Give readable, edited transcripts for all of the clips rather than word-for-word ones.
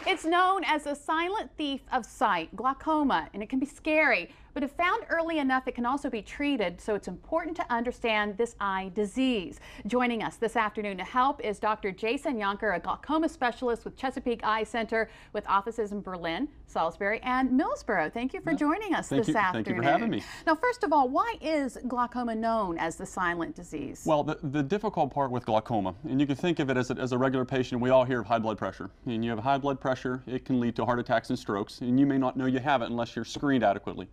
It's known as the silent thief of sight, glaucoma, and it can be scary. But if found early enough, it can also be treated, so it's important to understand this eye disease. Joining us this afternoon to help is Dr. Jason Yonker, a glaucoma specialist with Chesapeake Eye Center with offices in Berlin, Salisbury, and Millsboro. Thank you for joining us this afternoon. Thank you for having me. Now, first of all, why is glaucoma known as the silent disease? Well, the difficult part with glaucoma, and you can think of it as a regular patient, we all hear of high blood pressure. And you have high blood pressure, it can lead to heart attacks and strokes, and you may not know you have it unless you're screened adequately.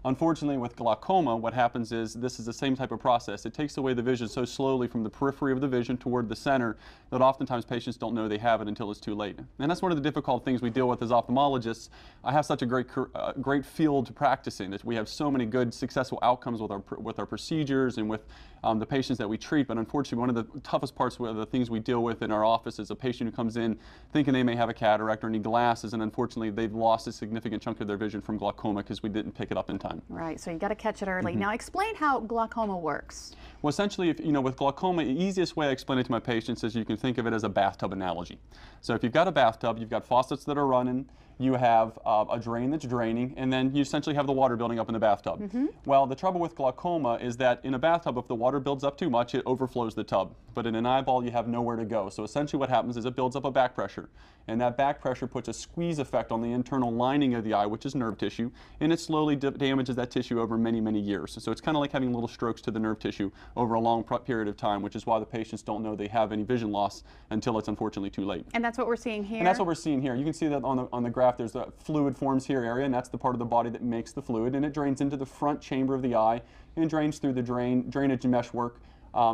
Unfortunately, with glaucoma, what happens is this is the same type of process. It takes away the vision so slowly from the periphery of the vision toward the center that oftentimes patients don't know they have it until it's too late. And that's one of the difficult things we deal with as ophthalmologists. I have such a great field to practice in. We have so many good, successful outcomes with our procedures and with the patients that we treat. But unfortunately, one of the toughest parts of the things we deal with in our office is a patient who comes in thinking they may have a cataract or need glasses, and unfortunately, they've lost a significant chunk of their vision from glaucoma because we didn't pick it up in time. Right, so you got to catch it early. Now explain how glaucoma works. Well, essentially, with glaucoma, the easiest way I explain it to my patients is you can think of it as a bathtub analogy. So if you've got a bathtub, you've got faucets that are running, you have a drain that's draining, and then you essentially have the water building up in the bathtub. Well, the trouble with glaucoma is that in a bathtub, if the water builds up too much, it overflows the tub. But in an eyeball, you have nowhere to go. So essentially what happens is it builds up a back pressure, and that back pressure puts a squeeze effect on the internal lining of the eye, which is nerve tissue, and it slowly damages that tissue over many, many years. So it's kind of like having little strokes to the nerve tissue over a long period of time, which is why the patients don't know they have any vision loss until it's unfortunately too late. And that's what we're seeing here? And that's what we're seeing here. You can see that on the graph, there's a fluid forms here area, and that's the part of the body that makes the fluid, and it drains into the front chamber of the eye and drains through the drainage meshwork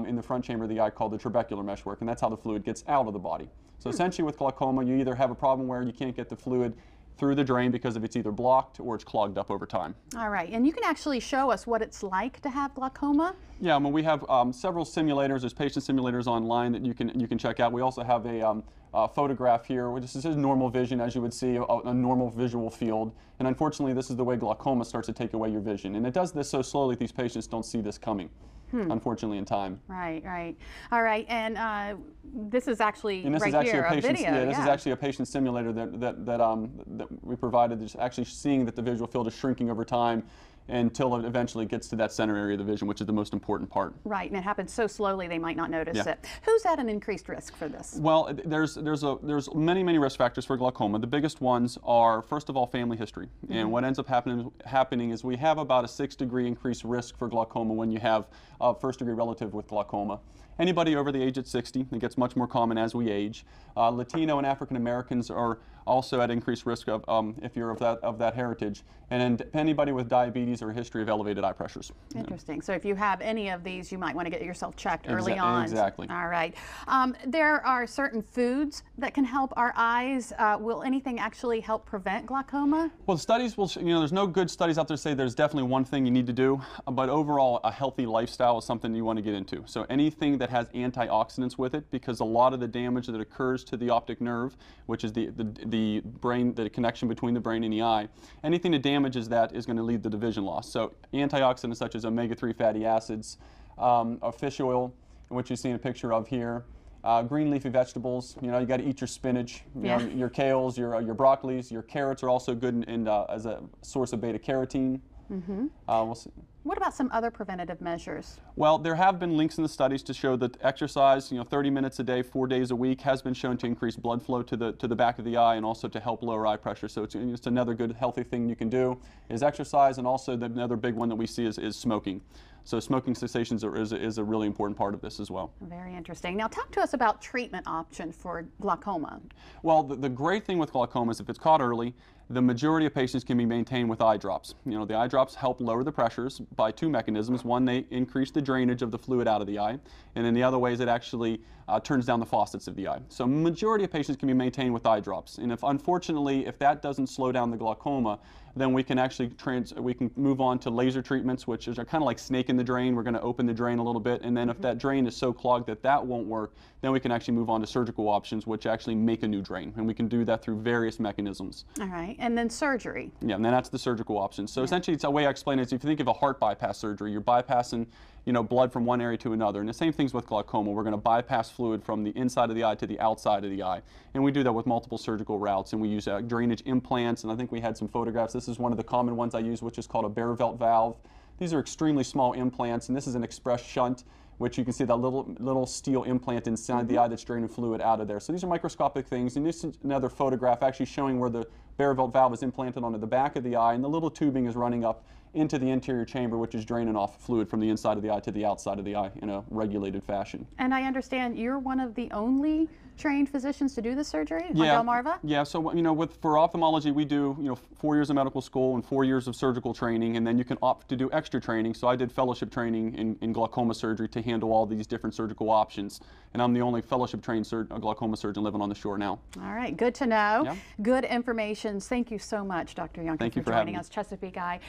in the front chamber of the eye called the trabecular meshwork, and that's how the fluid gets out of the body. So essentially with glaucoma, you either have a problem where you can't get the fluid through the drain because of it's either blocked or it's clogged up over time. All right, and you can actually show us what it's like to have glaucoma? Yeah, I mean, we have several simulators. There's patient simulators online that you can check out. We also have a photograph here, which is normal vision, as you would see, a normal visual field. And unfortunately, this is the way glaucoma starts to take away your vision. And it does this so slowly, these patients don't see this coming. Unfortunately, in time. Right, right. All right, and this is actually a video. Yeah, this is actually a patient simulator that we provided. That's actually seeing that the visual field is shrinking over time until it eventually gets to that center area of the vision, which is the most important part. Right, and it happens so slowly they might not notice it. Who's at an increased risk for this? Well, there's many risk factors for glaucoma. The biggest ones are, first of all, family history. And what ends up happening is we have about a 6-degree increased risk for glaucoma when you have a first-degree relative with glaucoma. Anybody over the age of 60, it gets much more common as we age. Latino and African Americans are also at increased risk of, if you're of that heritage, and anybody with diabetes or a history of elevated eye pressures. Interesting. So if you have any of these, you might want to get yourself checked early on. Exactly. All right. There are certain foods that can help our eyes. Will anything actually help prevent glaucoma? Well, studies will, there's no good studies out there that say there's definitely one thing you need to do, but overall, a healthy lifestyle is something you want to get into. So anything that has antioxidants with it, because a lot of the damage that occurs to the optic nerve, which is the brain, the connection between the brain and the eye, anything that damages that is going to lead to the vision loss. So antioxidants such as omega-3 fatty acids, fish oil, which you see a picture of here, green leafy vegetables. You got to eat your spinach, your kales, your broccolis, your carrots are also good as a source of beta carotene. We'll see. What about some other preventative measures? Well, there have been links in the studies to show that exercise, 30 minutes a day, 4 days a week, has been shown to increase blood flow to the back of the eye and also to help lower eye pressure. So it's just another good, healthy thing you can do is exercise, and also another big one that we see is smoking. So smoking cessation is a really important part of this as well. Very interesting. Now talk to us about treatment options for glaucoma. Well, the great thing with glaucoma is if it's caught early, the majority of patients can be maintained with eye drops. The eye drops help lower the pressures by 2 mechanisms. One, they increase the drainage of the fluid out of the eye, and then the other way is it actually turns down the faucets of the eye. So majority of patients can be maintained with eye drops, and unfortunately, if that doesn't slow down the glaucoma, then we can actually move on to laser treatments, which are kind of like snake in the drain. We're going to open the drain a little bit, and then if that drain is so clogged that won't work, then we can actually move on to surgical options, which actually make a new drain, and we can do that through various mechanisms. All right, and then surgery. Yeah, and then that's the surgical option. So essentially, it's a way I explain it is if you think of a heart bypass surgery, you're bypassing blood from one area to another. And the same things with glaucoma. We're going to bypass fluid from the inside of the eye to the outside of the eye. And we do that with multiple surgical routes. And we use drainage implants. And I think we had some photographs. This is one of the common ones I use, which is called a Bearvelt valve. These are extremely small implants. And this is an express shunt, which you can see that little steel implant inside the eye that's draining fluid out of there. So these are microscopic things. And this is another photograph actually showing where the Bearvelt valve is implanted onto the back of the eye, and the little tubing is running up into the anterior chamber, which is draining off fluid from the inside of the eye to the outside of the eye in a regulated fashion. And I understand you're one of the only trained physicians to do this surgery on Yeah, Delmarva? yeah. So for ophthalmology, we do 4 years of medical school and 4 years of surgical training, and then you can opt to do extra training. So I did fellowship training in glaucoma surgery to handle all these different surgical options, and I'm the only fellowship trained glaucoma surgeon living on the shore now. All right, good to know. Yeah. Good information. Thank you so much, Dr. Yonker, Thank you for for having joining me. us, Chesapeake Eye.